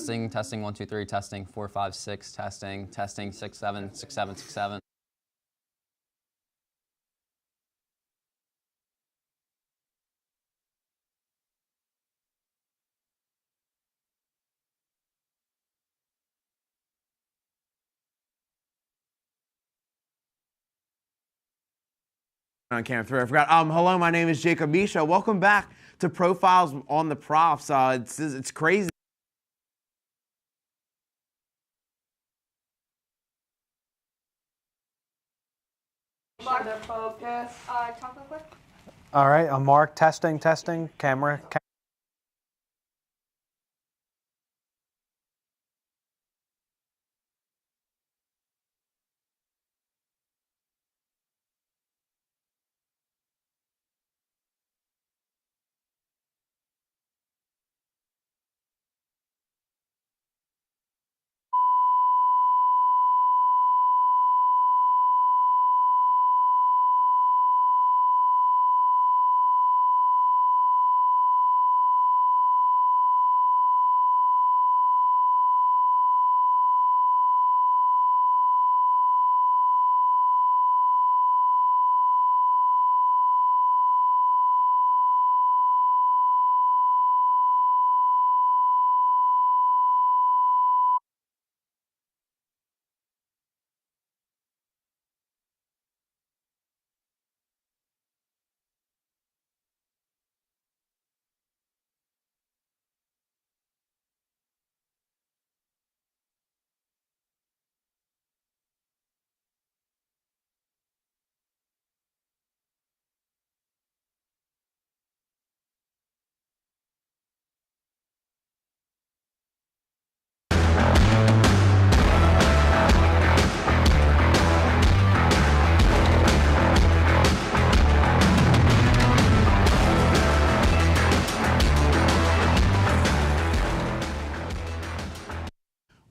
Testing, testing, 1, 2, 3, testing, 4, 5, 6, testing, testing, 6, 7, 6, 7, 6, 7. On camera 3, I forgot. Hello, my name is Jacob Misha. Welcome back to Profiles on the Profs. It's crazy. Talk real quick. All right, I'm Mark. Testing, testing, camera.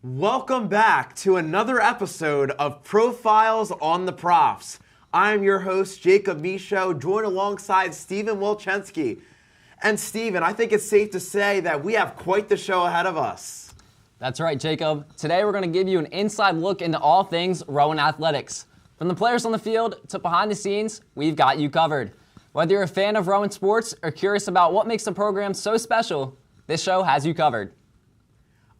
Welcome back to another episode of Profiles on the Profs. I'm your host, Jacob Misha, joined alongside Steven Wilczynski. And Steven, I think it's safe to say that we have quite the show ahead of us. That's right, Jacob. Today we're going to give you an inside look into all things Rowan athletics. From the players on the field to behind the scenes, we've got you covered. Whether you're a fan of Rowan sports or curious about what makes the program so special, this show has you covered.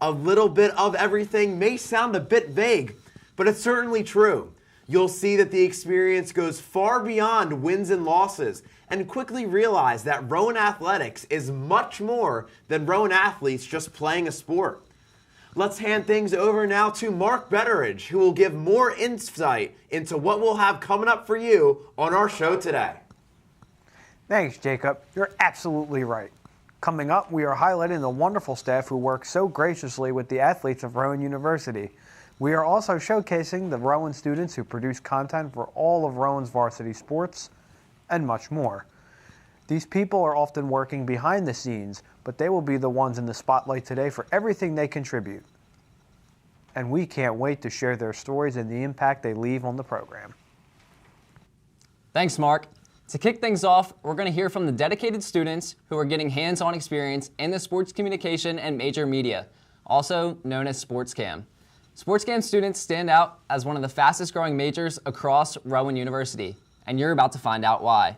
A little bit of everything may sound a bit vague, but it's certainly true. You'll see that the experience goes far beyond wins and losses, and quickly realize that Rowan athletics is much more than Rowan athletes just playing a sport. Let's hand things over now to Mark Betteridge, who will give more insight into what we'll have coming up for you on our show today. Thanks, Jacob. You're absolutely right. Coming up, we are highlighting the wonderful staff who work so graciously with the athletes of Rowan University. We are also showcasing the Rowan students who produce content for all of Rowan's varsity sports, and much more. These people are often working behind the scenes, but they will be the ones in the spotlight today for everything they contribute. And we can't wait to share their stories and the impact they leave on the program. Thanks, Mark. To kick things off, we're going to hear from the dedicated students who are getting hands-on experience in the sports communication and major media, also known as SportsCam. SportsCam students stand out as one of the fastest growing majors across Rowan University, and you're about to find out why.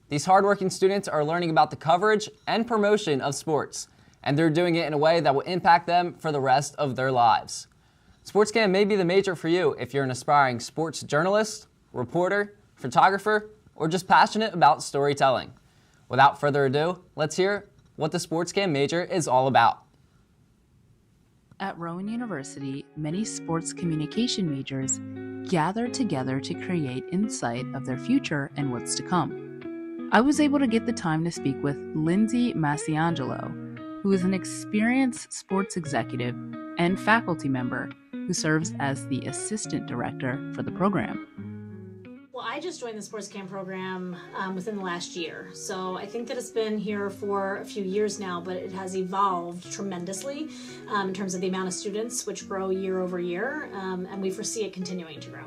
These hardworking students are learning about the coverage and promotion of sports, and they're doing it in a way that will impact them for the rest of their lives. SportsCam may be the major for you if you're an aspiring sports journalist, reporter, photographer, or just passionate about storytelling. Without further ado, let's hear what the SportsCam major is all about. At Rowan University, many sports communication majors gather together to create insight of their future and what's to come. I was able to get the time to speak with Lindsay Massiangelo, who is an experienced sports executive and faculty member who serves as the assistant director for the program. Well, I just joined the SportsCam program within the last year, so I think that it's been here for a few years now, but it has evolved tremendously in terms of the amount of students, which grow year over year, and we foresee it continuing to grow.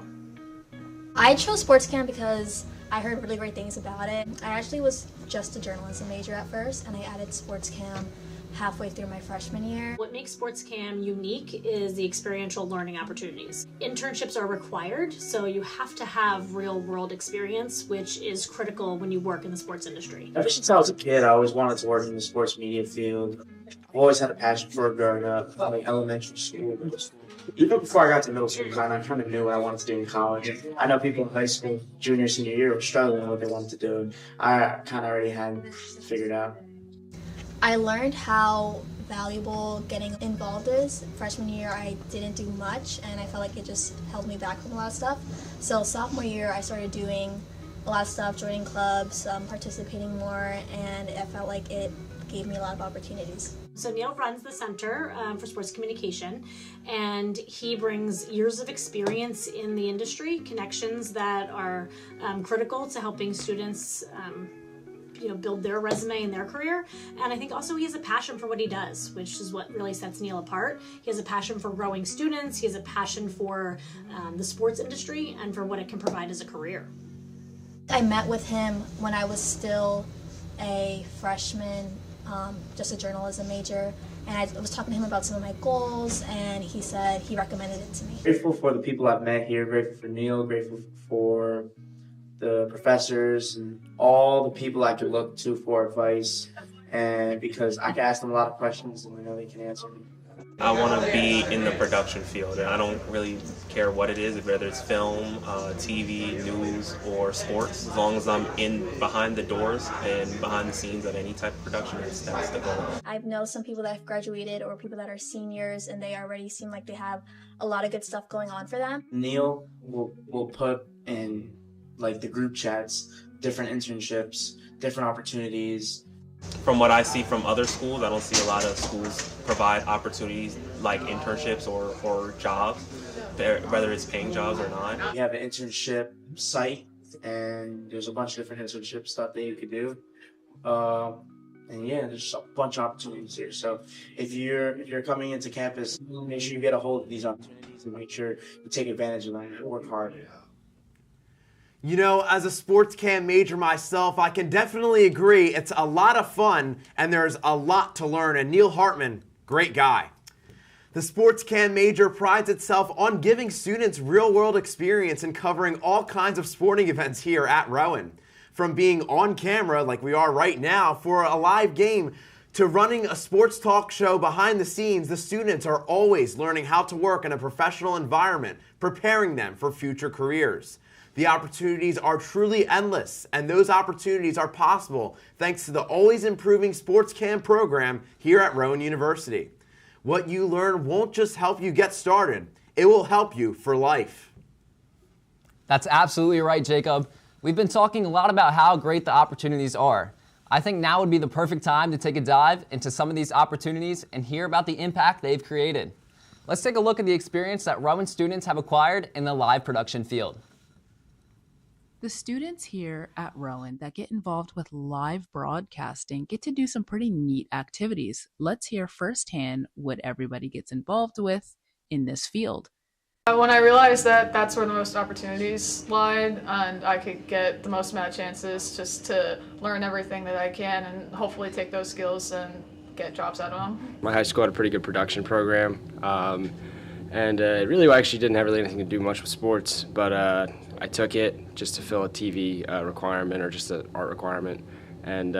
I chose SportsCam because I heard really great things about it. I actually was just a journalism major at first, and I added SportsCam halfway through my freshman year. What makes Sports Cam unique is the experiential learning opportunities. Internships are required, so you have to have real world experience, which is critical when you work in the sports industry. Ever since I was a kid, I always wanted to work in the sports media field. I've always had a passion for it growing up, like elementary school, middle school. Even before I got to middle school, I kind of knew what I wanted to do in college. I know people in high school, junior, senior year, were struggling with what they wanted to do. I kind of already had it figured out. I learned how valuable getting involved is. Freshman year, I didn't do much, and I felt like it just held me back from a lot of stuff. So sophomore year, I started doing a lot of stuff, joining clubs, participating more, and I felt like it gave me a lot of opportunities. So Neil runs the Center for Sports Communication, and he brings years of experience in the industry, connections that are critical to helping students build their resume and their career. And I think also he has a passion for what he does, which is what really sets Neil apart. He has a passion for growing students. He has a passion for the sports industry and for what it can provide as a career. I met with him when I was still a freshman, just a journalism major, and I was talking to him about some of my goals, and he said he recommended it to me. Grateful for the people I've met here, grateful for Neil, grateful for the professors and all the people I could look to for advice, and because I can ask them a lot of questions and I know they can answer me. I want to be in the production field, and I don't really care what it is, whether it's film, TV, news, or sports. As long as I'm behind the doors and behind the scenes of any type of production, that's the goal. I know some people that have graduated or people that are seniors, and they already seem like they have a lot of good stuff going on for them. Neil will put in like the group chats, different internships, different opportunities. From what I see from other schools, I don't see a lot of schools provide opportunities like internships or jobs, whether it's paying jobs or not. We have an internship site, and there's a bunch of different internship stuff that you could do. And yeah, there's a bunch of opportunities here. So if you're coming into campus, make sure you get a hold of these opportunities and make sure you take advantage of them and work hard. You know, as a sports cam major myself, I can definitely agree it's a lot of fun and there's a lot to learn. And Neil Hartman, great guy. The sports cam major prides itself on giving students real-world experience and covering all kinds of sporting events here at Rowan. From being on camera, like we are right now, for a live game, to running a sports talk show behind the scenes, the students are always learning how to work in a professional environment, preparing them for future careers. The opportunities are truly endless, and those opportunities are possible thanks to the always improving sports cam program here at Rowan University. What you learn won't just help you get started, it will help you for life. That's absolutely right, Jacob. We've been talking a lot about how great the opportunities are. I think now would be the perfect time to take a dive into some of these opportunities and hear about the impact they've created. Let's take a look at the experience that Rowan students have acquired in the live production field. The students here at Rowan that get involved with live broadcasting get to do some pretty neat activities. Let's hear firsthand what everybody gets involved with in this field. When I realized that that's where the most opportunities lied, and I could get the most amount of chances just to learn everything that I can and hopefully take those skills and get jobs out of them. My high school had a pretty good production program, and it really actually didn't have really anything to do much with sports, but I took it just to fill a TV requirement or just an art requirement, and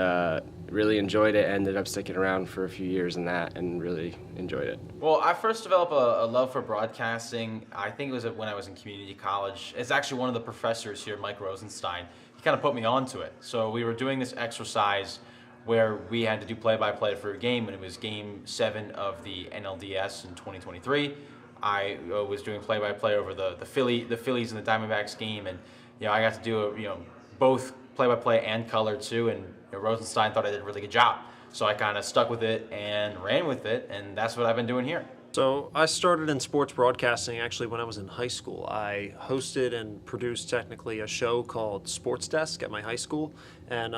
really enjoyed it. Ended up sticking around for a few years in that and really enjoyed it. Well, I first developed a love for broadcasting. I think it was when I was in community college. It's actually one of the professors here, Mike Rosenstein. He kind of put me onto it. So we were doing this exercise where we had to do play-by-play for a game, and it was Game 7 of the NLDS in 2023. I was doing play-by-play over the Phillies and the Diamondbacks game, and I got to do both play-by-play and color too. And Rosenstein thought I did a really good job, so I kind of stuck with it and ran with it, and that's what I've been doing here. So I started in sports broadcasting actually when I was in high school. I hosted and produced technically a show called Sports Desk at my high school, and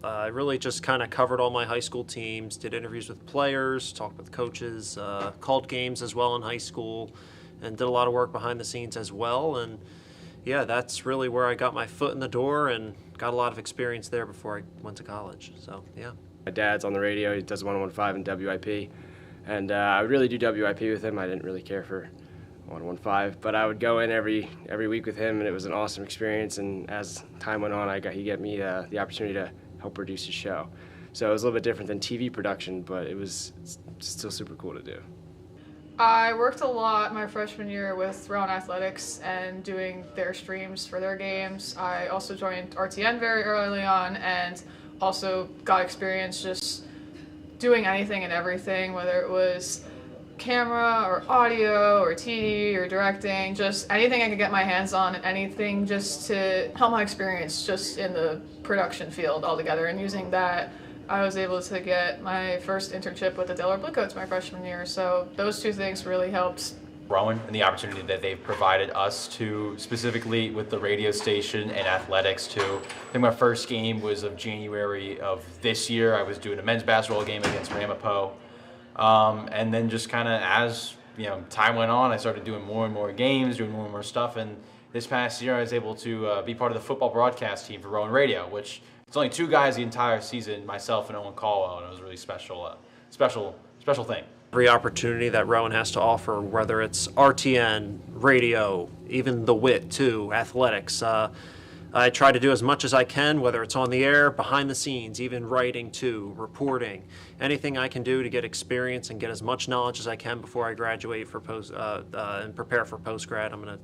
I really just kind of covered all my high school teams, did interviews with players, talked with coaches, called games as well in high school, and did a lot of work behind the scenes as well. And yeah, that's really where I got my foot in the door and got a lot of experience there before I went to college. So yeah. My dad's on the radio, he does 101.5 and WIP, and I would really do WIP with him. I didn't really care for 101.5, but I would go in every week with him, and it was an awesome experience, and as time went on, he gave me the opportunity to help produce his show. So it was a little bit different than TV production, but it was still super cool to do. I worked a lot my freshman year with Rowan Athletics and doing their streams for their games. I also joined RTN very early on and also got experience just doing anything and everything, whether it was camera or audio or TV or directing, just anything I could get my hands on and anything just to help my experience just in the production field altogether. And using that, I was able to get my first internship with the Delaware Bluecoats my freshman year. So those two things really helped. Rowan and the opportunity that they've provided us to, specifically with the radio station and athletics too. I think my first game was of January of this year. I was doing a men's basketball game against Ramapo. And then just kind of as time went on, I started doing more and more games, doing more and more stuff. And this past year, I was able to be part of the football broadcast team for Rowan Radio, which it's only two guys the entire season, myself and Owen Caldwell, and it was a really special thing. Every opportunity that Rowan has to offer, whether it's RTN, radio, even the WIT too, athletics. I try to do as much as I can, whether it's on the air, behind the scenes, even writing too, reporting, anything I can do to get experience and get as much knowledge as I can before I graduate for and prepare for post-grad. I'm going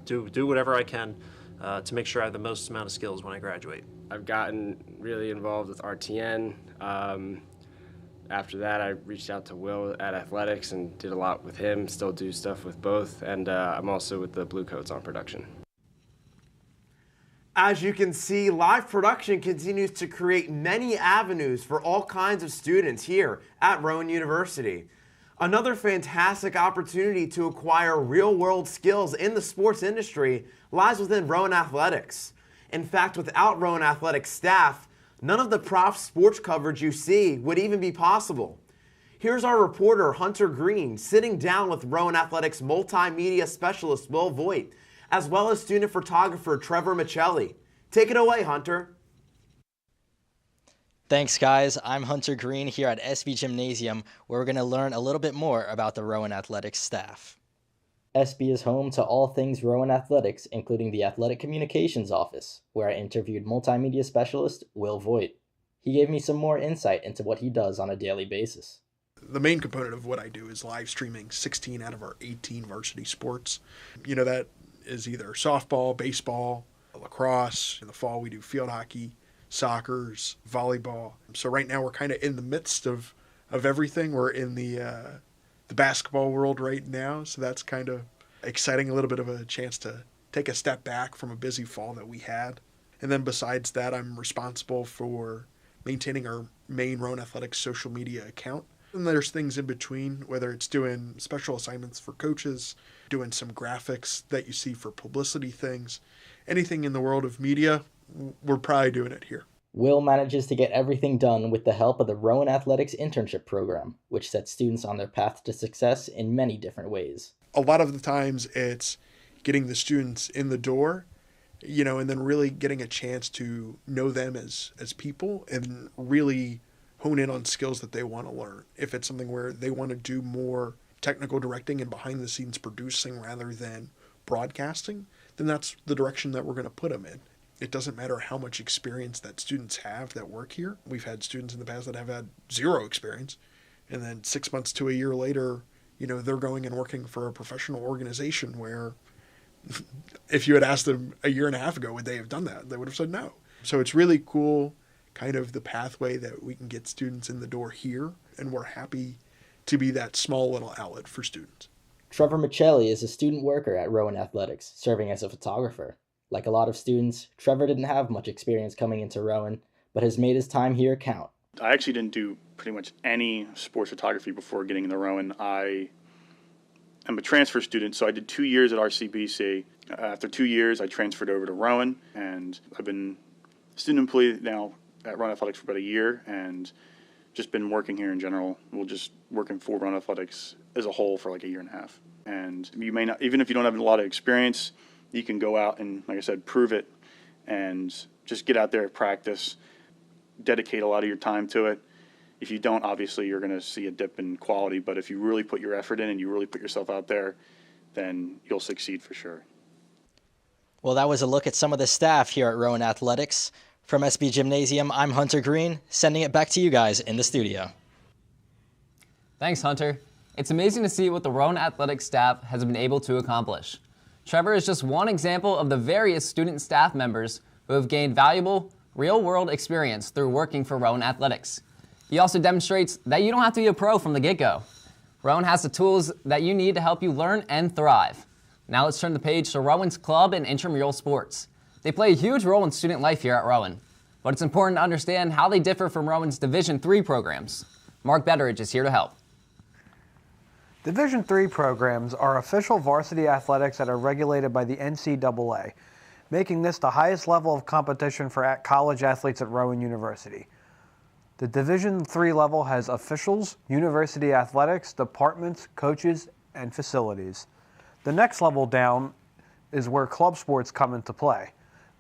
to do whatever I can to make sure I have the most amount of skills when I graduate. I've gotten really involved with RTN. After that, I reached out to Will at Athletics and did a lot with him, still do stuff with both, and I'm also with the Bluecoats on production. As you can see, live production continues to create many avenues for all kinds of students here at Rowan University. Another fantastic opportunity to acquire real-world skills in the sports industry lies within Rowan Athletics. In fact, without Rowan Athletics staff, none of the Profs sports coverage you see would even be possible. Here's our reporter, Hunter Green, sitting down with Rowan Athletics multimedia specialist Will Voigt, as well as student photographer Trevor Michelli. Take it away, Hunter. Thanks, guys. I'm Hunter Green here at SB Gymnasium, where we're going to learn a little bit more about the Rowan Athletics staff. SB is home to all things Rowan Athletics, including the Athletic Communications Office, where I interviewed multimedia specialist Will Voigt. He gave me some more insight into what he does on a daily basis. The main component of what I do is live streaming 16 out of our 18 varsity sports. That is either softball, baseball, lacrosse. In the fall, we do field hockey, soccer, volleyball. So right now, we're kind of in the midst of everything. We're in the basketball world right now, so that's kind of exciting, a little bit of a chance to take a step back from a busy fall that we had. And then besides that, I'm responsible for maintaining our main Rowan Athletics social media account. And there's things in between, whether it's doing special assignments for coaches, doing some graphics that you see for publicity things, anything in the world of media, we're probably doing it here. Will manages to get everything done with the help of the Rowan Athletics internship program, which sets students on their path to success in many different ways. A lot of the times it's getting the students in the door, and then really getting a chance to know them as people and really hone in on skills that they want to learn. If it's something where they want to do more technical directing and behind the scenes producing rather than broadcasting, then that's the direction that we're going to put them in. It doesn't matter how much experience that students have that work here. We've had students in the past that have had zero experience, and then 6 months to a year later, they're going and working for a professional organization where if you had asked them a year and a half ago, would they have done that? They would have said no. So it's really cool, kind of the pathway that we can get students in the door here, and we're happy to be that small little outlet for students. Trevor Michelli is a student worker at Rowan Athletics, serving as a photographer. Like a lot of students, Trevor didn't have much experience coming into Rowan, but has made his time here count. I actually didn't do pretty much any sports photography before getting into Rowan. I am a transfer student, so I did 2 years at RCBC. After 2 years, I transferred over to Rowan, and I've been a student employee now at Rowan Athletics for about a year, and just been working here in general. We'll just working for Rowan Athletics as a whole for like a year and a half. And you may not, even if you don't have a lot of experience, you can go out and, like I said, prove it and just get out there, practice, dedicate a lot of your time to it, If you don't, obviously you're going to see a dip in quality, but if you really put your effort in and you really put yourself out there, then you'll succeed for sure. Well, that was a look at some of the staff here at Rowan Athletics. From SB Gymnasium, I'm Hunter Green, sending it back to you guys in the studio. Thanks, Hunter. It's amazing to see what the Rowan Athletics staff has been able to accomplish. Trevor is just one example of the various student staff members who have gained valuable, real-world experience through working for Rowan Athletics. He also demonstrates that you don't have to be a pro from the get-go. Rowan has the tools that you need to help you learn and thrive. Now let's turn the page to Rowan's club and intramural sports. They play a huge role in student life here at Rowan, but it's important to understand how they differ from Rowan's Division III programs. Mark Betteridge is here to help. Division III programs are official varsity athletics that are regulated by the NCAA, making this the highest level of competition for college athletes at Rowan University. The Division III level has officials, university athletics, departments, coaches, and facilities. The next level down is where club sports come into play.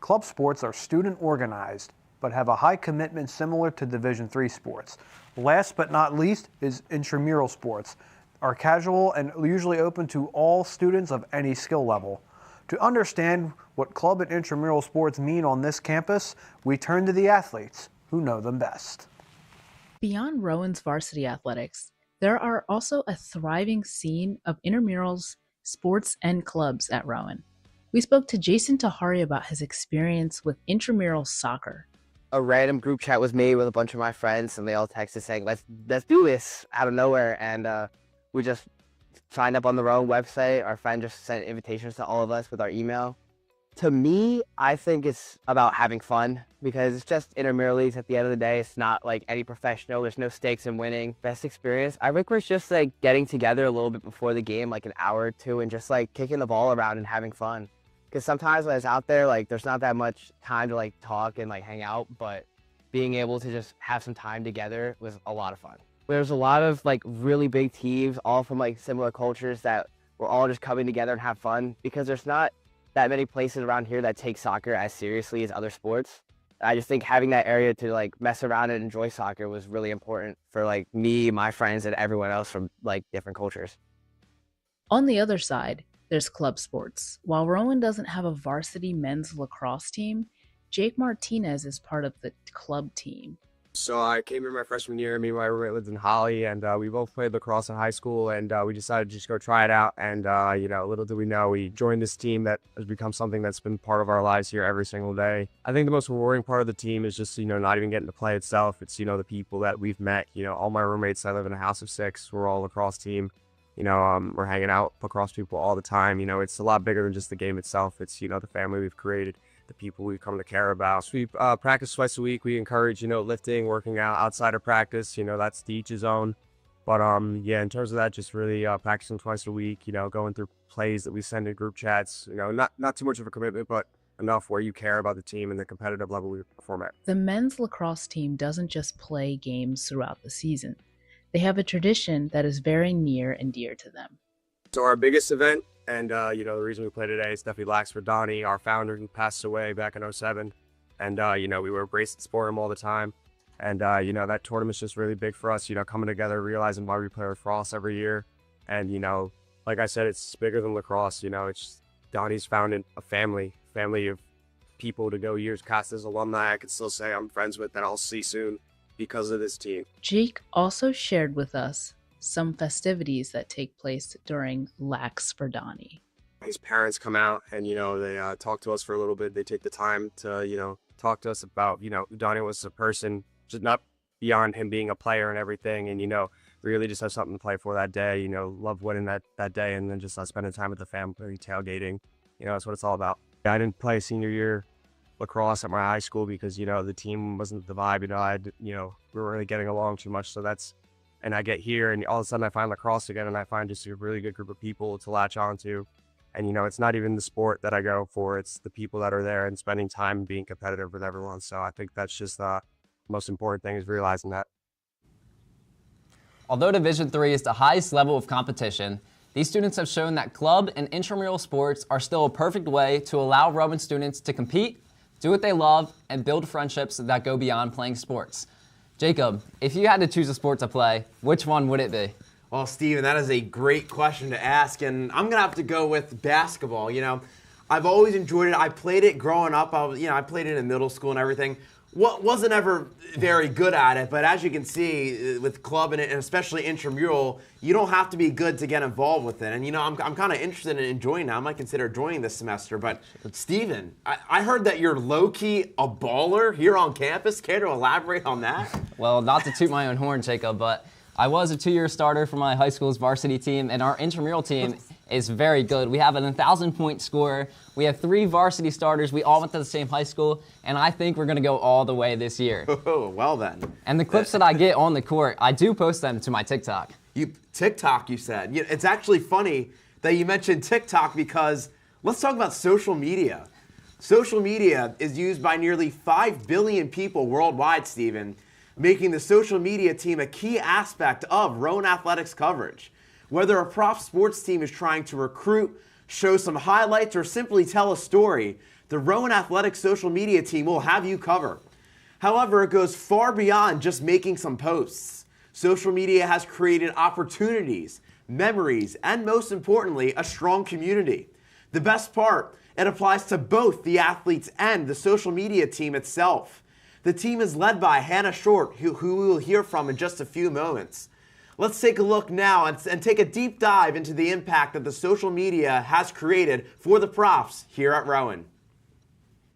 Club sports are student organized, but have a high commitment similar to Division III sports. Last but not least is intramural sports, are casual and usually open to all students of any skill level. To understand what club and intramural sports mean on this campus, we turn to the athletes who know them best. Beyond Rowan's varsity athletics, there are also a thriving scene of intramurals, sports, and clubs at Rowan. We spoke to Jason Tahari about his experience with intramural soccer. A random group chat was made with a bunch of my friends, and they all texted saying, let's do this out of nowhere. And we just signed up on the Rowan website. Our friend just sent invitations to all of us with our email. To me, I think it's about having fun because it's just intramurals at the end of the day. It's not like any professional. There's no stakes in winning. Best experience, I think, was just like getting together a little bit before the game, like an hour or two, and just like kicking the ball around and having fun. Because sometimes when I was out there, like there's not that much time to like talk and like hang out, but being able to just have some time together was a lot of fun. There's a lot of like really big teams, all from like similar cultures that we're all just coming together and have fun because there's not that many places around here that take soccer as seriously as other sports. I just think having that area to like mess around and enjoy soccer was really important for like me, my friends, and everyone else from like different cultures. On the other side, there's club sports. While Rowan doesn't have a varsity men's lacrosse team, Jake Martinez is part of the club team. So I came here my freshman year. Me and my roommate lived in Holly, and we both played lacrosse in high school, and we decided to just go try it out. And, little did we know, we joined this team that has become something that's been part of our lives here every single day. I think the most rewarding part of the team is just, not even getting to play itself. It's, the people that we've met. All my roommates, I live in a house of 6. We're all a lacrosse team. We're hanging out, lacrosse people all the time. It's a lot bigger than just the game itself. It's, the family we've created, the people we've come to care about. So we practice twice a week. We encourage, lifting, working out outside of practice. That's to each his own. But in terms of that, just really practicing twice a week, going through plays that we send in group chats, not too much of a commitment, but enough where you care about the team and the competitive level we perform at. The men's lacrosse team doesn't just play games throughout the season. They have a tradition that is very near and dear to them. So our biggest event, and the reason we play today is definitely Lax for Donnie, our founder, who passed away back in 2007. And we wear bracelets for him all the time. And that tournament's just really big for us, coming together, realizing why we play lacrosse every year. And like I said, it's bigger than lacrosse. It's Donnie's founded a family of people to go years. Costa's alumni, I could still say I'm friends with, that I'll see soon because of this team. Jake also shared with us some festivities that take place during Lax for Donnie. His parents come out and, they talk to us for a little bit. They take the time to, talk to us about, who Donnie was as a person, just not beyond him being a player and everything. And, really just have something to play for that day, love winning that day, and then just spending time with the family, tailgating. That's what it's all about. I didn't play senior year lacrosse at my high school because, the team wasn't the vibe, we weren't really getting along too much. So and I get here and all of a sudden I find lacrosse again, and I find just a really good group of people to latch onto. And, it's not even the sport that I go for, it's the people that are there and spending time and being competitive with everyone. So I think that's just the most important thing, is realizing that. Although Division III is the highest level of competition, these students have shown that club and intramural sports are still a perfect way to allow Rowan students to compete, do what they love, and build friendships that go beyond playing sports. Jacob, if you had to choose a sport to play, which one would it be? Well, Steven, that is a great question to ask, and I'm going to have to go with basketball. I've always enjoyed it. I played it growing up. I played it in middle school and everything. Wasn't ever very good at it, but as you can see with club and especially intramural, you don't have to be good to get involved with it. And I'm kind of interested in enjoying it. I might consider joining this semester. But Steven, I heard that you're low-key a baller here on campus. Care to elaborate on that? Well, not to toot my own horn, Jacob, but I was a 2-year starter for my high school's varsity team, and our intramural team is very good. We have an 1,000-point scorer. We have 3 varsity starters. We all went to the same high school, and I think we're going to go all the way this year. Oh, well then. And the clips that I get on the court, I do post them to my TikTok. TikTok, you said. It's actually funny that you mentioned TikTok because let's talk about social media. Social media is used by nearly 5 billion people worldwide, Steven, making the social media team a key aspect of Rowan Athletics coverage. Whether a Profs sports team is trying to recruit, show some highlights, or simply tell a story, the Rowan Athletics social media team will have you covered. However, it goes far beyond just making some posts. Social media has created opportunities, memories, and most importantly, a strong community. The best part, it applies to both the athletes and the social media team itself. The team is led by Hannah Short, who we will hear from in just a few moments. Let's take a look now and take a deep dive into the impact that the social media has created for the Profs here at Rowan.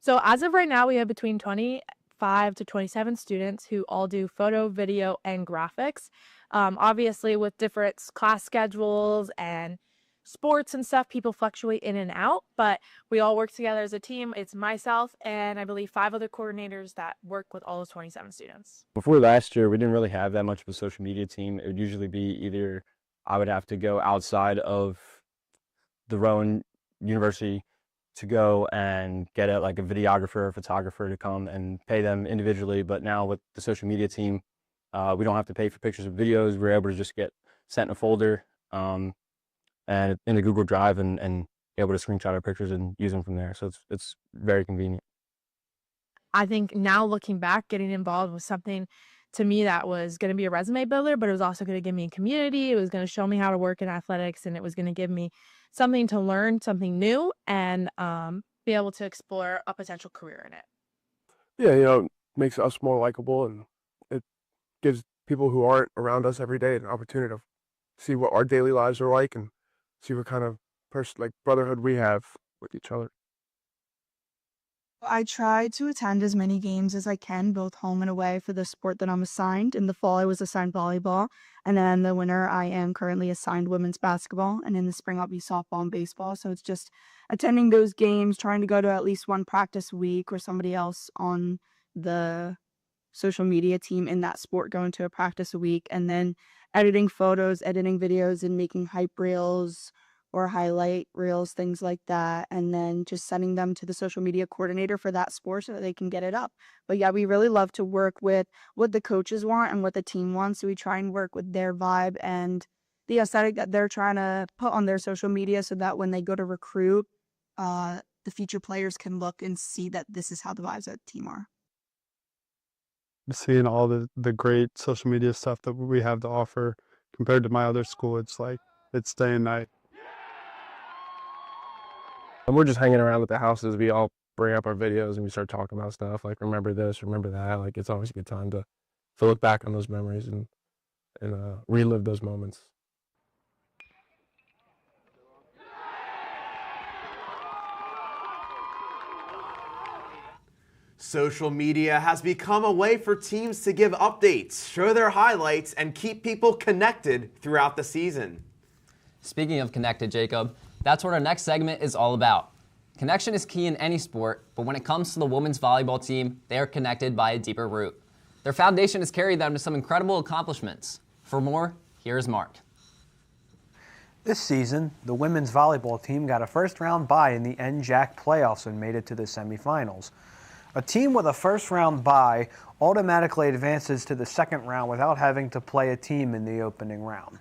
So as of right now, we have between 25 to 27 students who all do photo, video, and graphics. Obviously, with different class schedules and sports and stuff, people fluctuate in and out, but we all work together as a team. It's myself and I believe 5 other coordinators that work with all those 27 students. Before last year, we didn't really have that much of a social media team. It would usually be either I would have to go outside of the Rowan University to go and get a videographer or photographer to come and pay them individually. But now with the social media team, we don't have to pay for pictures and videos. We're able to just get sent a folder and in a Google Drive and be able to screenshot our pictures and use them from there. So it's very convenient. I think now looking back, getting involved was something to me that was going to be a resume builder, but it was also going to give me a community. It was going to show me how to work in athletics, and it was going to give me something to learn, something new, and be able to explore a potential career in it. Yeah, it makes us more likable, and it gives people who aren't around us every day an opportunity to see what our daily lives are like and see what kind of brotherhood we have with each other. I try to attend as many games as I can, both home and away, for the sport that I'm assigned. In the fall, I was assigned volleyball, and then in the winter, I am currently assigned women's basketball, and in the spring, I'll be softball and baseball. So it's just attending those games, trying to go to at least one practice a week, or somebody else on the social media team in that sport going to a practice a week, and then editing photos, editing videos, and making hype reels or highlight reels, things like that, and then just sending them to the social media coordinator for that sport so that they can get it up. But yeah, we really love to work with what the coaches want and what the team wants, so we try and work with their vibe and the aesthetic that they're trying to put on their social media, so that when they go to recruit, the future players can look and see that this is how the vibes of the team are. Seeing all the great social media stuff that we have to offer compared to my other school, it's day and night. And we're just hanging around at the houses. We all bring up our videos and we start talking about stuff like remember this, remember that. It's always a good time to look back on those memories and relive those moments. Social media has become a way for teams to give updates, show their highlights, and keep people connected throughout the season. Speaking of connected, Jacob, that's what our next segment is all about. Connection is key in any sport, but when it comes to the women's volleyball team, they are connected by a deeper root. Their foundation has carried them to some incredible accomplishments. For more, here's Mark. This season, the women's volleyball team got a first-round bye in the NJAC playoffs and made it to the semifinals. A team with a first-round bye automatically advances to the second round without having to play a team in the opening round.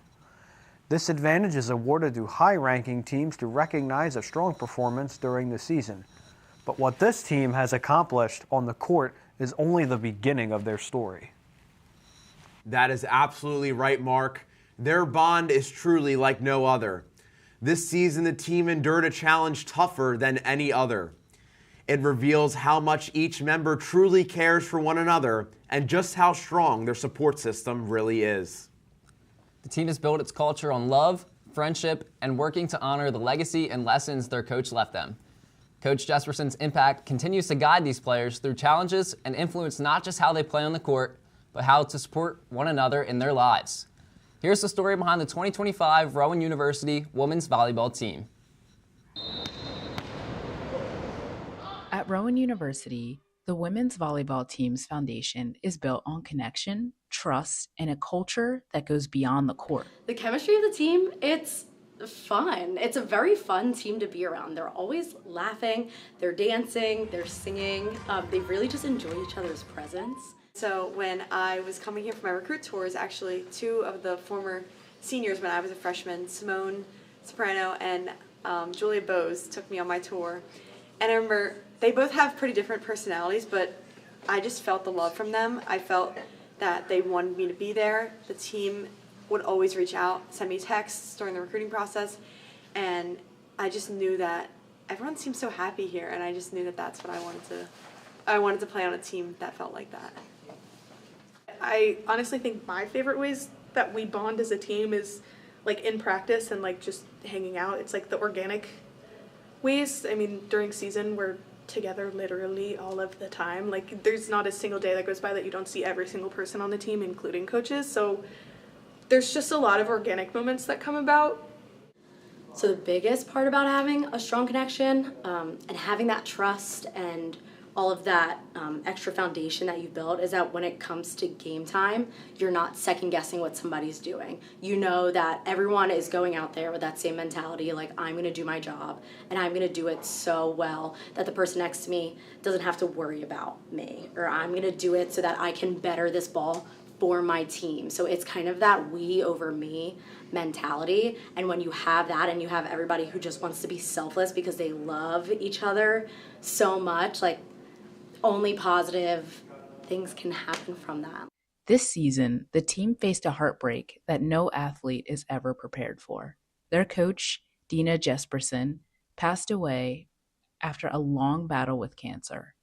This advantage is awarded to high-ranking teams to recognize a strong performance during the season. But what this team has accomplished on the court is only the beginning of their story. That is absolutely right, Mark. Their bond is truly like no other. This season, the team endured a challenge tougher than any other. It reveals how much each member truly cares for one another and just how strong their support system really is. The team has built its culture on love, friendship, and working to honor the legacy and lessons their coach left them. Coach Jesperson's impact continues to guide these players through challenges and influence not just how they play on the court, but how to support one another in their lives. Here's the story behind the 2025 Rowan University women's volleyball team. At Rowan University, the women's volleyball team's foundation is built on connection, trust, and a culture that goes beyond the court. The chemistry of the team, it's fun. It's a very fun team to be around. They're always laughing, they're dancing, they're singing. They really just enjoy each other's presence. So when I was coming here for my recruit tours, actually 2 of the former seniors when I was a freshman, Simone Soprano and Julia Bose, took me on my tour. And I remember they both have pretty different personalities, but I just felt the love from them. I felt that they wanted me to be there. The team would always reach out, send me texts during the recruiting process, and I just knew that everyone seemed so happy here, and I just knew that that's what I wanted to. I wanted to play on a team that felt like that. I honestly think my favorite ways that we bond as a team is like in practice and like just hanging out. It's like the organic ways. I mean, during season we're together literally all of the time. Like there's not a single day that goes by that you don't see every single person on the team, including coaches. So there's just a lot of organic moments that come about. So the biggest part about having a strong connection and having that trust and all of that extra foundation that you've built is that when it comes to game time, you're not second guessing what somebody's doing. You know that everyone is going out there with that same mentality, like I'm gonna do my job and I'm gonna do it so well that the person next to me doesn't have to worry about me, or I'm gonna do it so that I can better this ball for my team. So it's kind of that we over me mentality. And when you have that and you have everybody who just wants to be selfless because they love each other so much, like only positive things can happen from that. This season, the team faced a heartbreak that no athlete is ever prepared for. Their coach, Dina Jesperson, passed away after a long battle with cancer.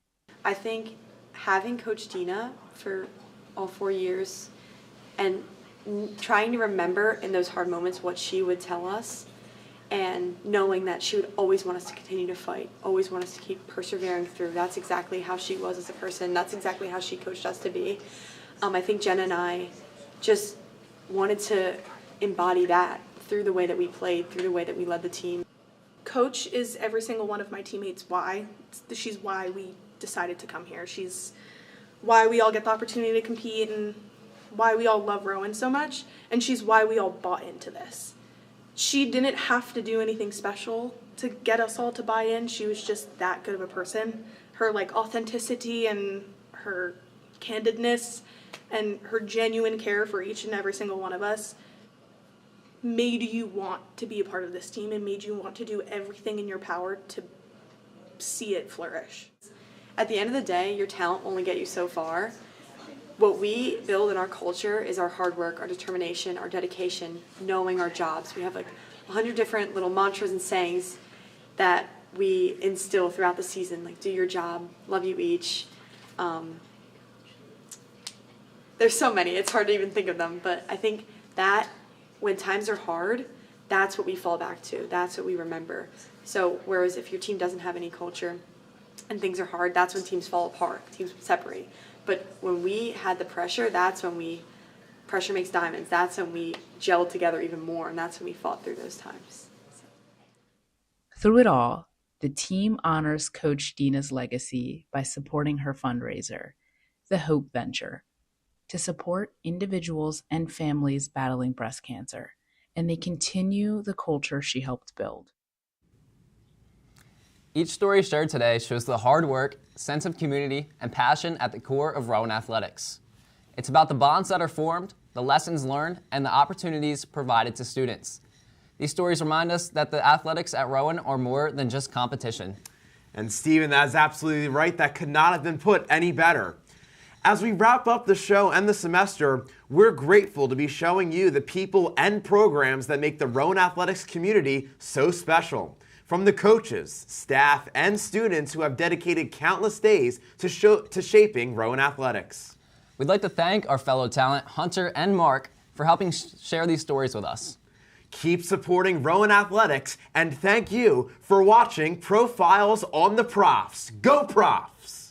I think having Coach Dina for all 4 years and trying to remember in those hard moments what she would tell us, and knowing that she would always want us to continue to fight, always want us to keep persevering through. That's exactly how she was as a person. That's exactly how she coached us to be. I think Jenna and I just wanted to embody that through the way that we played, through the way that we led the team. Coach is every single one of my teammates' why. She's why we decided to come here. She's why we all get the opportunity to compete and why we all love Rowan so much, and she's why we all bought into this. She didn't have to do anything special to get us all to buy in. She was just that good of a person. Her like authenticity and her candidness and her genuine care for each and every single one of us made you want to be a part of this team and made you want to do everything in your power to see it flourish. At the end of the day, your talent only get you so far. What we build in our culture is our hard work, our determination, our dedication, knowing our jobs. We have like 100 different little mantras and sayings that we instill throughout the season, like do your job, love you each. There's so many, it's hard to even think of them, but I think that when times are hard, that's what we fall back to, that's what we remember. So whereas if your team doesn't have any culture and things are hard, that's when teams fall apart, teams separate. But when we had the pressure, that's when pressure makes diamonds. That's when we gelled together even more, and that's when we fought through those times. Through it all, the team honors Coach Dina's legacy by supporting her fundraiser, the Hope Venture, to support individuals and families battling breast cancer, and they continue the culture she helped build. Each story shared today shows the hard work, sense of community, and passion at the core of Rowan Athletics. It's about the bonds that are formed, the lessons learned, and the opportunities provided to students. These stories remind us that the athletics at Rowan are more than just competition. And Steven, that is absolutely right. That could not have been put any better. As we wrap up the show and the semester, we're grateful to be showing you the people and programs that make the Rowan Athletics community so special. From the coaches, staff, and students who have dedicated countless days to shaping Rowan Athletics. We'd like to thank our fellow talent, Hunter and Mark, for helping share these stories with us. Keep supporting Rowan Athletics, and thank you for watching Profiles on the Profs. Go Profs!